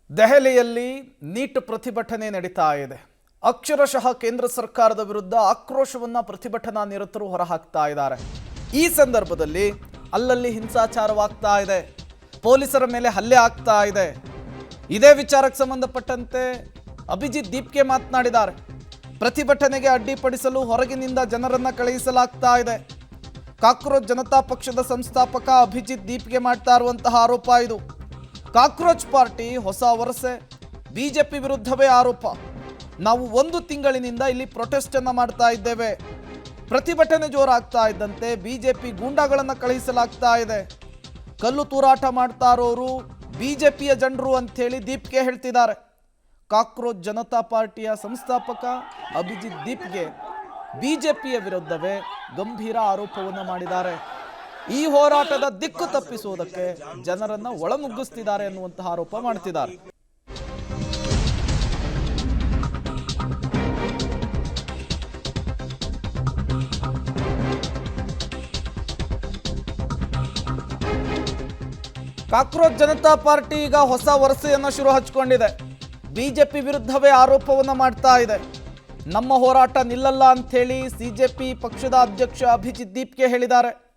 ದೆಹಲಿಯಲ್ಲಿ ನೀಟ್ ಪ್ರತಿಭಟನೆ ನಡೀತಾ ಇದೆ. ಅಕ್ಷರಶಃ ಕೇಂದ್ರ ಸರ್ಕಾರದ ವಿರುದ್ಧ ಆಕ್ರೋಶವನ್ನ ಪ್ರತಿಭಟನಾ ನಿರತರು ಹೊರಹಾಕ್ತಾ ಇದ್ದಾರೆ. ಈ ಸಂದರ್ಭದಲ್ಲಿ ಅಲ್ಲಲ್ಲಿ ಹಿಂಸಾಚಾರವಾಗ್ತಾ ಇದೆ, ಪೊಲೀಸರ ಮೇಲೆ ಹಲ್ಲೆ ಆಗ್ತಾ ಇದೆ. ಇದೇ ವಿಚಾರಕ್ಕೆ ಸಂಬಂಧಪಟ್ಟಂತೆ ಅಭಿಜಿತ್ ದೀಪ್ಗೆ ಮಾತನಾಡಿದ್ದಾರೆ. ಪ್ರತಿಭಟನೆಗೆ ಅಡ್ಡಿಪಡಿಸಲು ಹೊರಗಿನಿಂದ ಜನರನ್ನ ಕಳುಹಿಸಲಾಗ್ತಾ ಇದೆ. ಕಾಕ್ರೋಚ್ ಜನತಾ ಪಕ್ಷದ ಸಂಸ್ಥಾಪಕ ಅಭಿಜಿತ್ ದೀಪ್ಗೆ ಮಾಡ್ತಾ ಇರುವಂತಹ ಆರೋಪ ಇದು. ಕಾಕ್ರೋಚ್ ಪಾರ್ಟಿ ಹೊಸ ವರಸೆ, ಬಿಜೆಪಿ ವಿರುದ್ಧವೇ ಆರೋಪ. ನಾವು 1 ತಿಂಗಳಿನಿಂದ ಇಲ್ಲಿ ಪ್ರೊಟೆಸ್ಟ್ ಅನ್ನ ಮಾಡ್ತಾ ಇದ್ದೇವೆ. ಪ್ರತಿಭಟನೆ ಜೋರಾಗ್ತಾ ಇದ್ದಂತೆ ಬಿಜೆಪಿ ಗೂಂಡಾಗಳನ್ನು ಕಳುಹಿಸಲಾಗ್ತಾ ಇದೆ. ಕಲ್ಲು ತೂರಾಟ ಮಾಡ್ತಾ ಇರೋರು ಬಿಜೆಪಿಯ ಜನರು ಅಂಥೇಳಿ ದೀಪ್ಗೆ ಹೇಳ್ತಿದ್ದಾರೆ. ಕಾಕ್ರೋಚ್ ಜನತಾ ಪಾರ್ಟಿಯ ಸಂಸ್ಥಾಪಕ ಅಭಿಜಿತ್ ದೀಪ್ಗೆ ಬಿಜೆಪಿಯ ವಿರುದ್ಧವೇ ಗಂಭೀರ ಆರೋಪವನ್ನು ಮಾಡಿದ್ದಾರೆ. ಈ ಹೋರಾಟದ ದಿಕ್ಕು ತಪ್ಪಿಸುವುದಕ್ಕೆ ಜನರನ್ನ ಒಳನುಗ್ಗಿಸ್ತಿದ್ದಾರೆ ಅನ್ನುವಂತಹ ಆರೋಪ ಮಾಡ್ತಿದ್ದಾರೆ. ಕಾಕ್ರೋಚ್ ಜನತಾ ಪಾರ್ಟಿ ಈಗ ಹೊಸ ವರಸೆಯನ್ನು ಶುರು ಹಚ್ಕೊಂಡಿದೆ. ಬಿಜೆಪಿ ವಿರುದ್ಧವೇ ಆರೋಪವನ್ನು ಮಾಡ್ತಾ ಇದೆ. ನಮ್ಮ ಹೋರಾಟ ನಿಲ್ಲಲ್ಲ ಅಂಥೇಳಿ ಸಿಜೆಪಿ ಪಕ್ಷದ ಅಧ್ಯಕ್ಷ ಅಭಿಜಿತ್ ದೀಪ್ಗೆ ಹೇಳಿದ್ದಾರೆ.